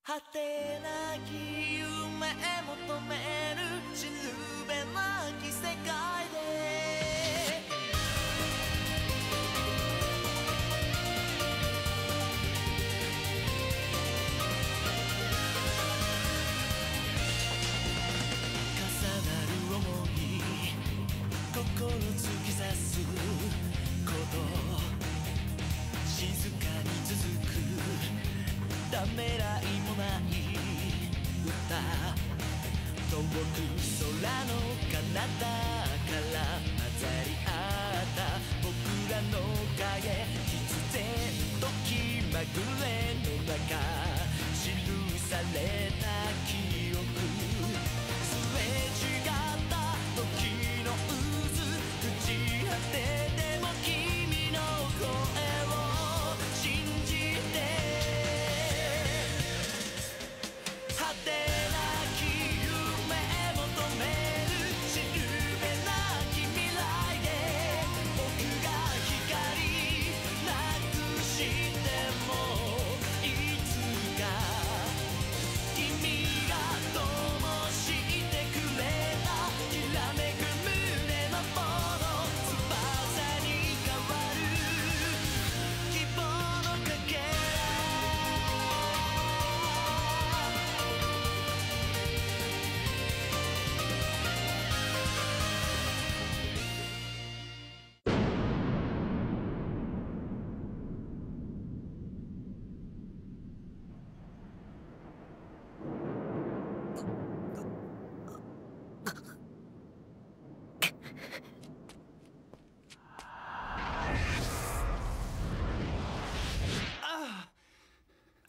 果てなき夢求めるしるべなき世界で重なる想い心突き刺すこと静かに続くためらいもない歌遠く空の彼方から混ざり合った僕らの影必然と気まぐれの中記された記憶すれ違った時の渦朽ち果てでも君の声を信じて果てなき夢求めるしるべなき未来で僕が光なくしてもいつか君が灯してくれたきらめく胸の炎翼に変わる希望のかけら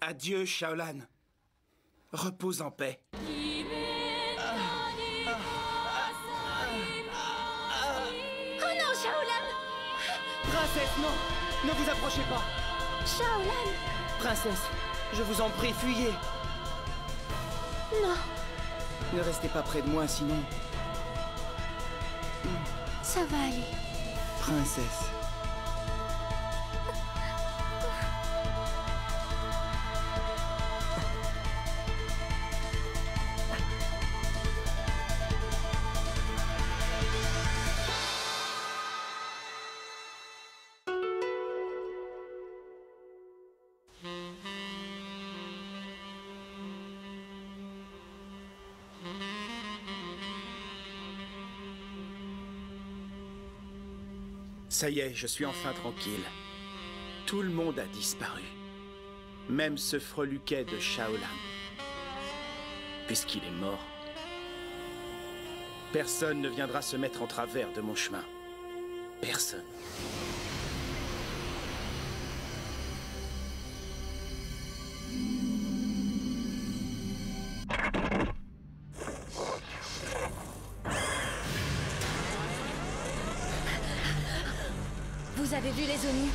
Adieu, Shaolan. Repose en paix. Oh non, Shaolan! Princesse, non! Ne vous approchez pas! Shaolan! Princesse, je vous en prie, fuyez! Non, Ne restez pas près de moi, sinon... ça va aller. Princesse... Ça y est, je suis enfin tranquille. Tout le monde a disparu. Même ce freluquet de Shaolan. Puisqu'il est mort, personne ne viendra se mettre en travers de mon chemin. Personne. Vous avez vu les ONU?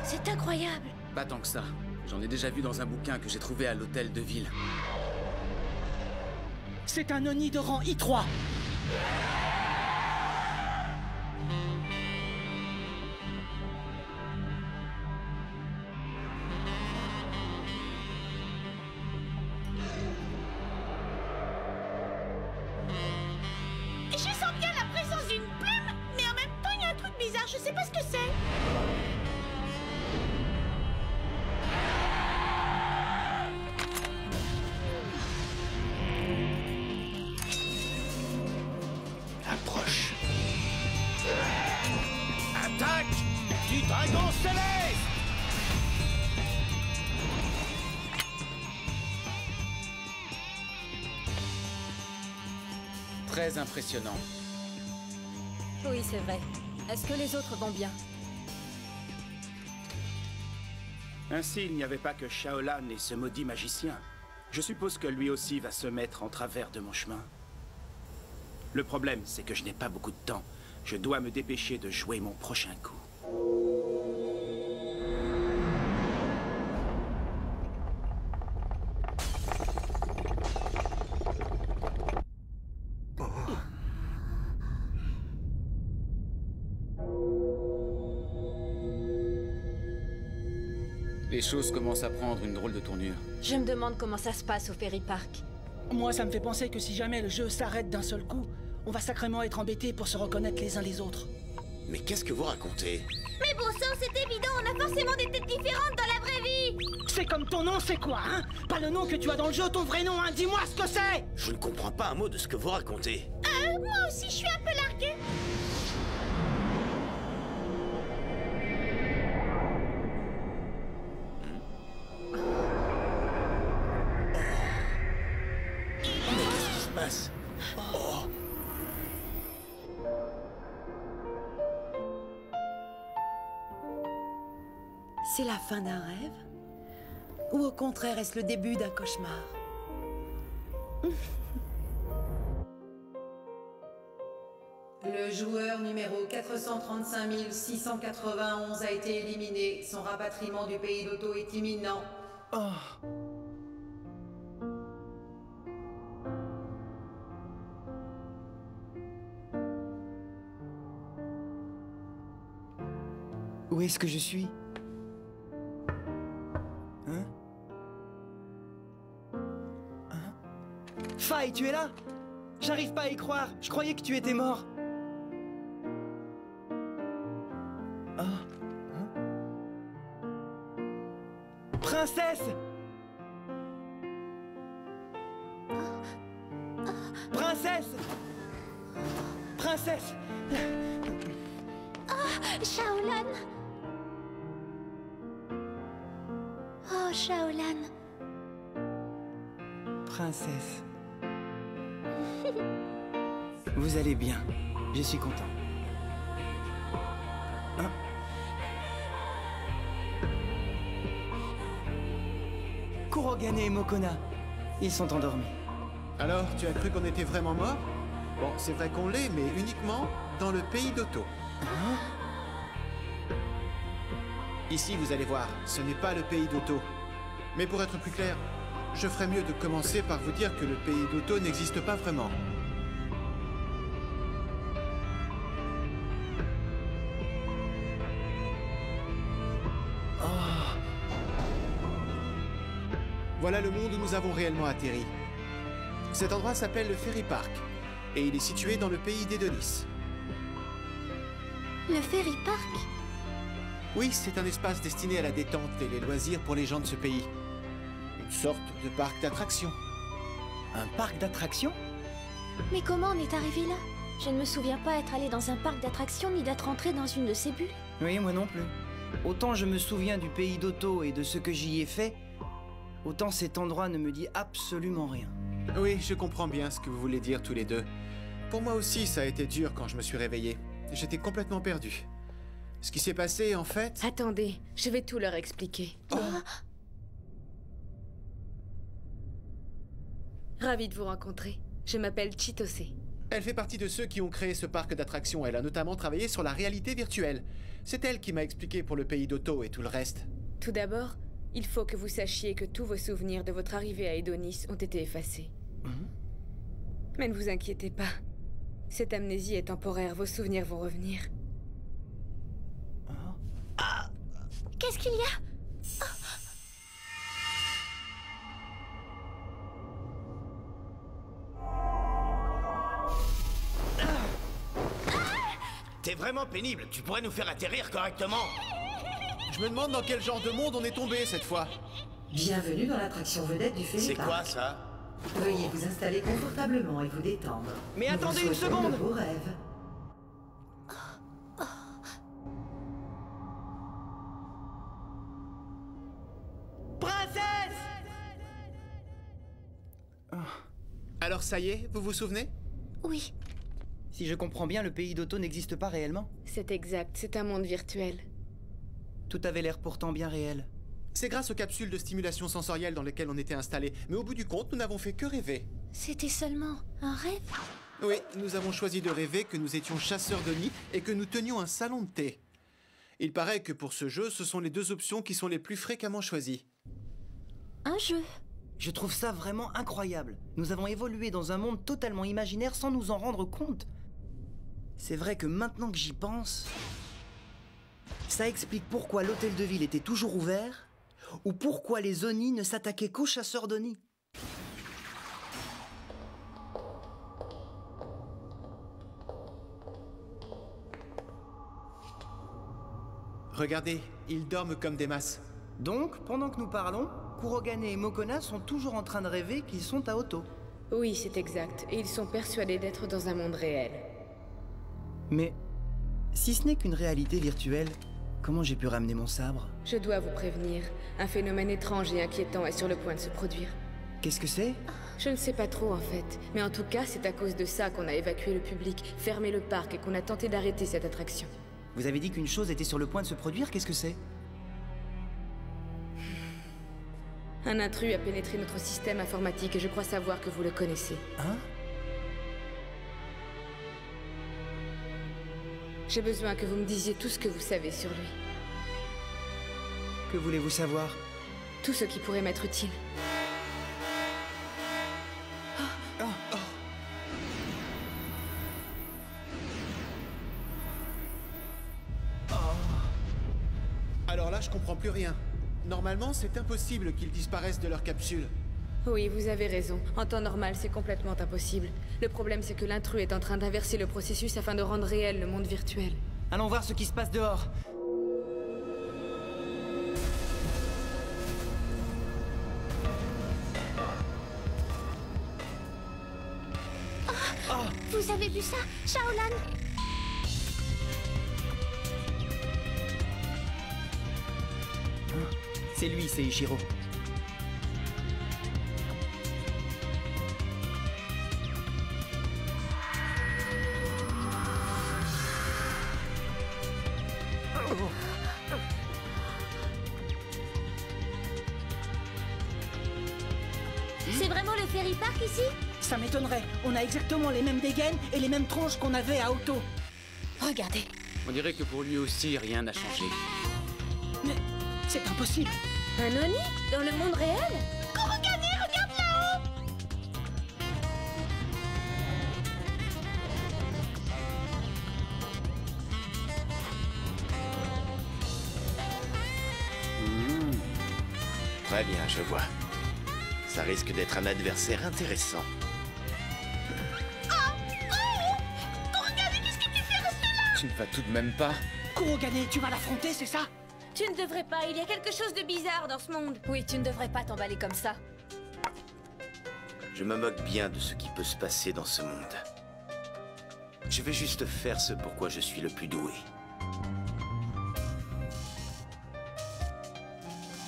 C'est incroyable! Pas tant que ça. J'en ai déjà vu dans un bouquin que j'ai trouvé à l'hôtel de ville. C'est un Oni de rang I3! Je sens bien la présence d'une plume, mais en même temps, il y a un truc bizarre, je sais pas ce que c'est. Approche. Attaque du dragon céleste! Très impressionnant. Oui, c'est vrai. Est-ce que les autres vont bien? Ainsi, il n'y avait pas que Shaolan et ce maudit magicien. Je suppose que lui aussi va se mettre en travers de mon chemin. Le problème, c'est que je n'ai pas beaucoup de temps. Je dois me dépêcher de jouer mon prochain coup. Les choses commencent à prendre une drôle de tournure. Je me demande comment ça se passe au Ferry Park. Moi, ça me fait penser que si jamais le jeu s'arrête d'un seul coup, on va sacrément être embêtés pour se reconnaître les uns les autres. Mais qu'est-ce que vous racontez? Mais bon sang, c'est évident, on a forcément des têtes différentes dans la vraie vie. C'est comme ton nom, c'est quoi, hein? Pas le nom que tu as dans le jeu, ton vrai nom, hein? Dis-moi ce que c'est! Je ne comprends pas un mot de ce que vous racontez. Moi aussi, je suis un peu larguée. Mais qu'est-ce qui se passe? Oh. C'est la fin d'un rêve? Ou au contraire, est-ce le début d'un cauchemar? Le joueur numéro 435 691 a été éliminé. Son rapatriement du pays d'Otto est imminent. Oh. Où est-ce que je suis? Hein? Faye, tu es là? J'arrive pas à y croire. Je croyais que tu étais mort. Oh. Hein? Princesse! Princesse! Princesse! Shaolan. Oh, Shaolan. Princesse. Vous allez bien. Je suis content. Hein? Kurogane et Mokona. Ils sont endormis. Alors, tu as cru qu'on était vraiment morts? Bon, c'est vrai qu'on l'est, mais uniquement dans le pays d'Otto. Hein? Ici, vous allez voir, ce n'est pas le pays d'Otto. Mais pour être plus clair, je ferais mieux de commencer par vous dire que le pays d'Otto n'existe pas vraiment. Voilà le monde où nous avons réellement atterri. Cet endroit s'appelle le Ferry Park, et il est situé dans le pays d'Edonis. Le Ferry Park? Oui, c'est un espace destiné à la détente et les loisirs pour les gens de ce pays. Une sorte de parc d'attractions. Un parc d'attractions? Mais comment on est arrivé là? Je ne me souviens pas être allé dans un parc d'attractions ni d'être entré dans une de ces bulles. Oui, moi non plus. Autant je me souviens du pays d'Otto et de ce que j'y ai fait, autant cet endroit ne me dit absolument rien. Oui, je comprends bien ce que vous voulez dire tous les deux. Pour moi aussi, ça a été dur quand je me suis réveillé. J'étais complètement perdu. Ce qui s'est passé, en fait... Attendez, je vais tout leur expliquer. Oh. Ravie de vous rencontrer. Je m'appelle Chitose. Elle fait partie de ceux qui ont créé ce parc d'attractions. Elle a notamment travaillé sur la réalité virtuelle. C'est elle qui m'a expliqué pour le pays d'Otto et tout le reste. Tout d'abord, il faut que vous sachiez que tous vos souvenirs de votre arrivée à Edonis ont été effacés. Mais ne vous inquiétez pas. Cette amnésie est temporaire, vos souvenirs vont revenir. Qu'est-ce qu'il y a? T'es vraiment pénible, tu pourrais nous faire atterrir correctement. Je me demande dans quel genre de monde on est tombé cette fois. Bienvenue dans l'attraction vedette du Ferry C'est Park. quoi ça? Veuillez vous installer confortablement et vous détendre. Mais Nous attendez vous une souhaitons seconde. de beaux rêves. Princesse! Alors ça y est, vous vous souvenez? Oui. Si je comprends bien, le pays d'Otto n'existe pas réellement. C'est exact, c'est un monde virtuel. Tout avait l'air pourtant bien réel. C'est grâce aux capsules de stimulation sensorielle dans lesquelles on était installés. Mais au bout du compte, nous n'avons fait que rêver. C'était seulement un rêve? Oui, nous avons choisi de rêver que nous étions chasseurs de nids et que nous tenions un salon de thé. Il paraît que pour ce jeu, ce sont les deux options qui sont les plus fréquemment choisies. Un jeu? Je trouve ça vraiment incroyable. Nous avons évolué dans un monde totalement imaginaire sans nous en rendre compte. C'est vrai que maintenant que j'y pense, ça explique pourquoi l'hôtel de ville était toujours ouvert, Ou pourquoi les Oni ne s'attaquaient qu'aux chasseurs d'Oni? Regardez, ils dorment comme des masses. Donc, pendant que nous parlons, Kurogane et Mokona sont toujours en train de rêver qu'ils sont à Oto. Oui, c'est exact. Et ils sont persuadés d'être dans un monde réel. Mais si ce n'est qu'une réalité virtuelle, comment j'ai pu ramener mon sabre? Je dois vous prévenir. Un phénomène étrange et inquiétant est sur le point de se produire. Qu'est-ce que c'est? Je ne sais pas trop en fait. Mais en tout cas, c'est à cause de ça qu'on a évacué le public, fermé le parc et qu'on a tenté d'arrêter cette attraction. Vous avez dit qu'une chose était sur le point de se produire, qu'est-ce que c'est? Un intrus a pénétré notre système informatique et je crois savoir que vous le connaissez. Hein? J'ai besoin que vous me disiez tout ce que vous savez sur lui. Que voulez-vous savoir? Tout ce qui pourrait m'être utile. Alors là, je comprends plus rien. Normalement, c'est impossible qu'ils disparaissent de leur capsule. Oui, vous avez raison. En temps normal, c'est complètement impossible. Le problème, c'est que l'intrus est en train d'inverser le processus afin de rendre réel le monde virtuel. Allons voir ce qui se passe dehors. Vous avez vu ça, Shaolan? C'est lui, c'est Ichiro. C'est vraiment le ferry park ici? Ça m'étonnerait. On a exactement les mêmes dégaines et les mêmes tronches qu'on avait à Oto. Regardez. On dirait que pour lui aussi, rien n'a changé. Mais c'est impossible. Un Oni? Dans le monde réel? Kurogane, regarde là-haut! Très bien, je vois. Ça risque d'être un adversaire intéressant. Kurogane, qu'est-ce que tu fais? Reste là! Tu ne vas tout de même pas? Kurogane, tu vas l'affronter, c'est ça? Tu ne devrais pas, il y a quelque chose de bizarre dans ce monde. Oui, tu ne devrais pas t'emballer comme ça. Je me moque bien de ce qui peut se passer dans ce monde. Je vais juste faire ce pourquoi je suis le plus doué.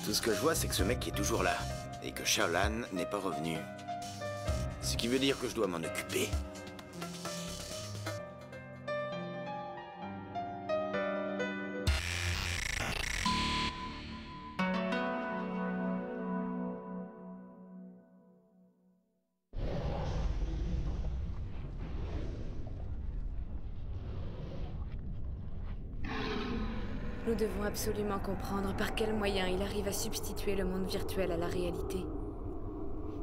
Tout ce que je vois, c'est que ce mec est toujours là. Et que Shaolan n'est pas revenu. Ce qui veut dire que je dois m'en occuper. Nous devons absolument comprendre par quels moyens il arrive à substituer le monde virtuel à la réalité.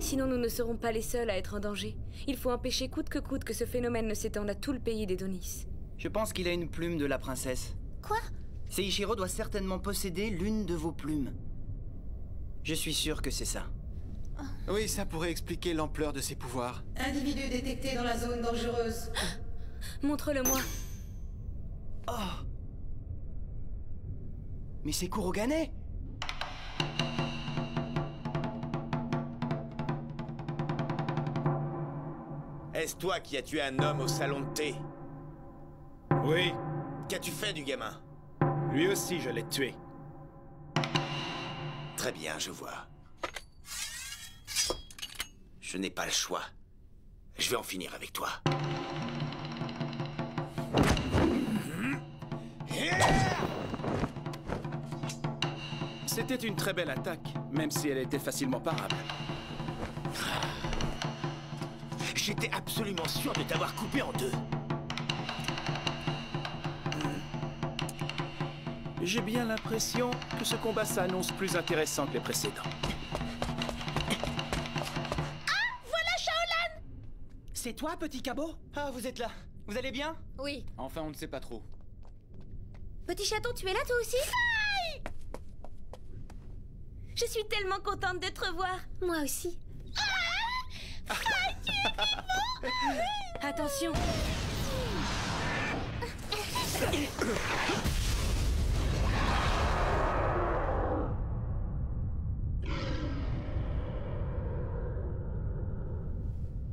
Sinon, nous ne serons pas les seuls à être en danger. Il faut empêcher coûte que ce phénomène ne s'étende à tout le pays d'Edonis. Je pense qu'il a une plume de la princesse. Quoi? Seiichiro doit certainement posséder l'une de vos plumes. Je suis sûr que c'est ça. Oui, ça pourrait expliquer l'ampleur de ses pouvoirs. Individu détecté dans la zone dangereuse. Montre-le-moi. Oh! Mais c'est Kurogane! Est-ce toi qui as tué un homme au salon de thé? Oui, Qu'as-tu fait du gamin? lui aussi je l'ai tué. Très bien, je vois. Je n'ai pas le choix. Je vais en finir avec toi. C'était une très belle attaque, même si elle était facilement parable. J'étais absolument sûr de t'avoir coupé en deux. J'ai bien l'impression que ce combat s'annonce plus intéressant que les précédents. Voilà Shaolan! C'est toi, petit cabot? Ah, vous êtes là. Vous allez bien? Oui. Enfin, on ne sait pas trop. Petit chaton, tu es là toi aussi? Je suis tellement contente de te revoir. Moi aussi. Attention.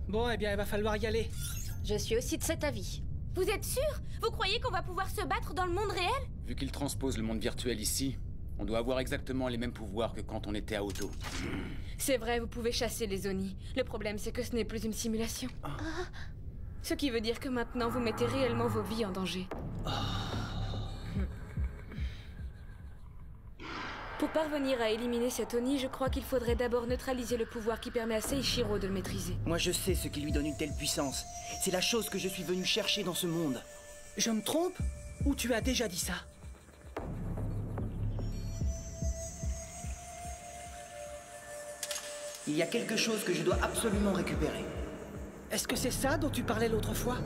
Bon, eh bien, il va falloir y aller. Je suis aussi de cet avis. Vous êtes sûr? Vous croyez qu'on va pouvoir se battre dans le monde réel? Vu qu'il transpose le monde virtuel ici, on doit avoir exactement les mêmes pouvoirs que quand on était à Otto. C'est vrai, vous pouvez chasser les Oni. Le problème, c'est que ce n'est plus une simulation. Ce qui veut dire que maintenant, vous mettez réellement vos vies en danger. Pour parvenir à éliminer cet Oni, je crois qu'il faudrait d'abord neutraliser le pouvoir qui permet à Seishiro de le maîtriser. Moi, je sais ce qui lui donne une telle puissance. C'est la chose que je suis venu chercher dans ce monde. Je me trompe? Ou tu as déjà dit ça? Il y a quelque chose que je dois absolument récupérer. Est-ce que c'est ça dont tu parlais l'autre fois?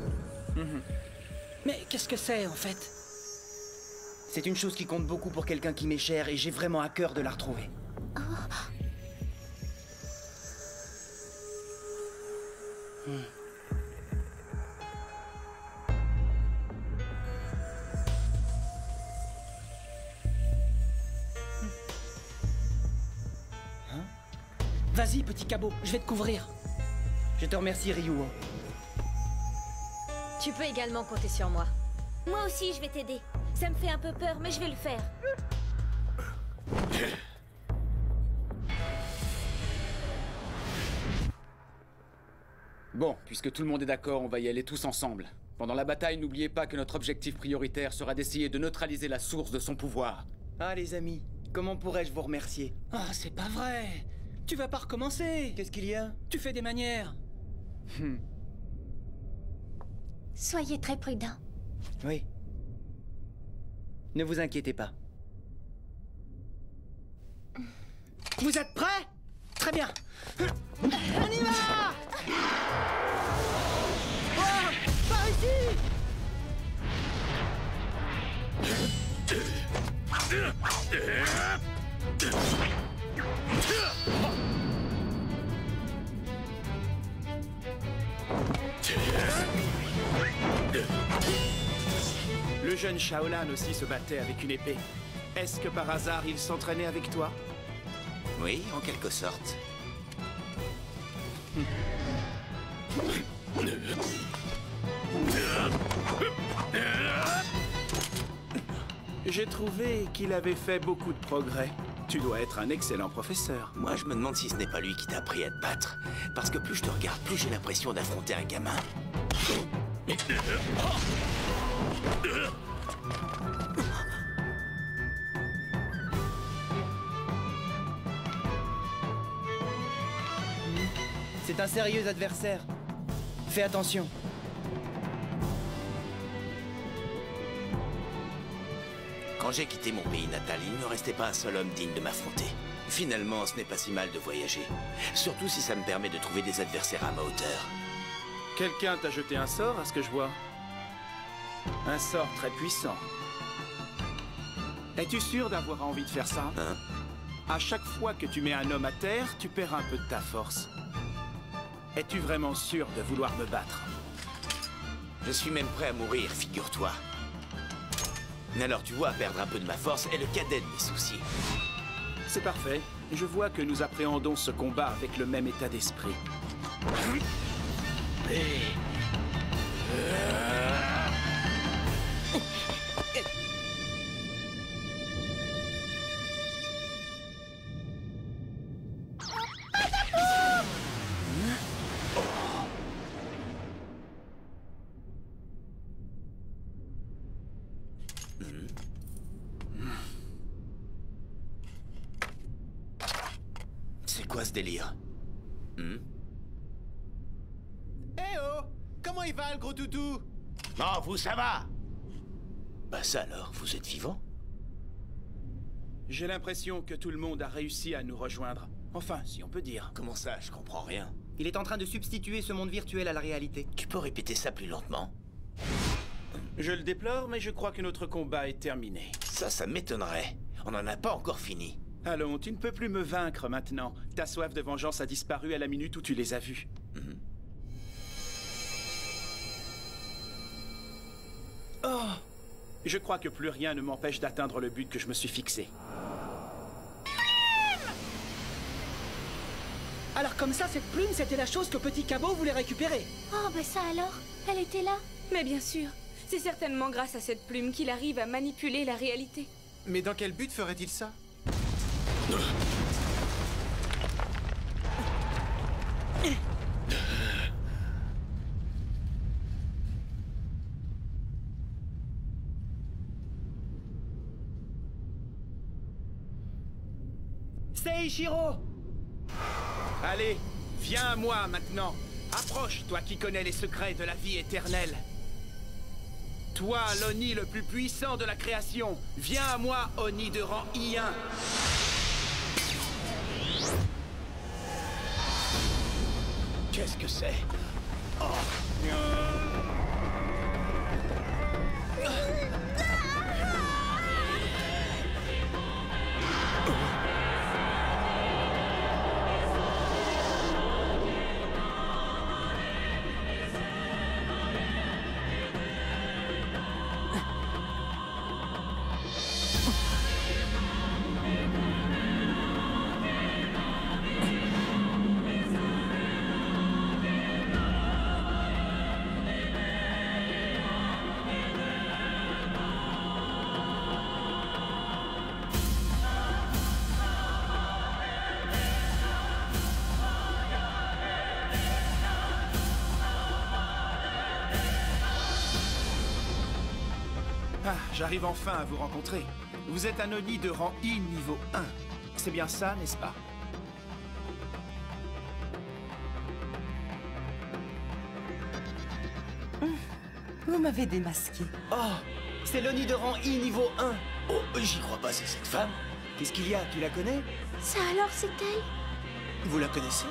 Mais qu'est-ce que c'est, en fait? C'est une chose qui compte beaucoup pour quelqu'un qui m'est cher et j'ai vraiment à cœur de la retrouver. Vas-y, petit cabot, je vais te couvrir. Je te remercie, Ryuo. Tu peux également compter sur moi. Moi aussi, je vais t'aider. Ça me fait un peu peur, mais je vais le faire. Bon, puisque tout le monde est d'accord, on va y aller tous ensemble. Pendant la bataille, n'oubliez pas que notre objectif prioritaire sera d'essayer de neutraliser la source de son pouvoir. Ah, les amis, comment pourrais-je vous remercier? Ah, c'est pas vrai. Tu vas pas recommencer. Qu'est-ce qu'il y a? Tu fais des manières. Soyez très prudents. Oui. Ne vous inquiétez pas. Vous êtes prêts? Très bien. On y va! Oh, par ici! Le jeune Shaolan aussi se battait avec une épée. Est-ce que par hasard il s'entraînait avec toi? Oui, en quelque sorte. J'ai trouvé qu'il avait fait beaucoup de progrès. Tu dois être un excellent professeur. Moi, je me demande si ce n'est pas lui qui t'a appris à te battre. Parce que plus je te regarde, plus j'ai l'impression d'affronter un gamin. C'est un sérieux adversaire. Fais attention. Quand j'ai quitté mon pays natal, il ne restait pas un seul homme digne de m'affronter. Finalement, ce n'est pas si mal de voyager. Surtout si ça me permet de trouver des adversaires à ma hauteur. Quelqu'un t'a jeté un sort, à ce que je vois? Un sort très puissant. Es-tu sûr d'avoir envie de faire ça? Hein? À chaque fois que tu mets un homme à terre, tu perds un peu de ta force. Es-tu vraiment sûr de vouloir me battre? Je suis même prêt à mourir, figure-toi. Alors tu vois, perdre un peu de ma force est le cadet de mes soucis. C'est parfait. Je vois que nous appréhendons ce combat avec le même état d'esprit. C'est quoi ce délire? Eh oh! Comment il va, le gros toutou? Oh, vous, ça va? Bah ça alors, vous êtes vivant? J'ai l'impression que tout le monde a réussi à nous rejoindre. Enfin, si on peut dire. Comment ça? Je comprends rien. Il est en train de substituer ce monde virtuel à la réalité. Tu peux répéter ça plus lentement? Je le déplore, mais je crois que notre combat est terminé. Ça m'étonnerait. On n'en a pas encore fini. Allons, tu ne peux plus me vaincre maintenant. Ta soif de vengeance a disparu à la minute où tu les as vus. Oh! Je crois que plus rien ne m'empêche d'atteindre le but que je me suis fixé. Alors comme ça, cette plume, c'était la chose que Petit Cabot voulait récupérer. Oh, bah ça alors, elle était là. Mais bien sûr, c'est certainement grâce à cette plume qu'il arrive à manipuler la réalité. Mais dans quel but ferait-il ça? Seiichiro! Allez, viens à moi maintenant. Approche, toi qui connais les secrets de la vie éternelle. Toi, l'Oni le plus puissant de la création. Viens à moi, Oni de rang I1. Qu'est-ce que c'est? Oh. Ah, j'arrive enfin à vous rencontrer. Vous êtes un Oni de rang I niveau 1. C'est bien ça, n'est-ce pas? Vous m'avez démasqué. Oh, c'est l'Oni de rang I niveau 1. Oh, j'y crois pas, c'est cette femme. Qu'est-ce qu'il y a? Tu la connais? Ça alors, c'est elle? Vous la connaissez?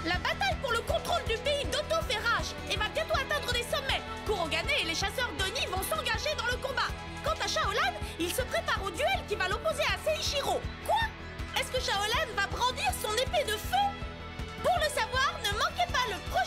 La bataille pour le contrôle du pays d'Oto fait rage et va bientôt atteindre des sommets. Kurogane et les chasseurs d'Oni vont s'engager dans le combat. Quant à Shaolan, il se prépare au duel qui va l'opposer à Seiichiro. Quoi? Est-ce que Shaolan va brandir son épée de feu? Pour le savoir, ne manquez pas le prochain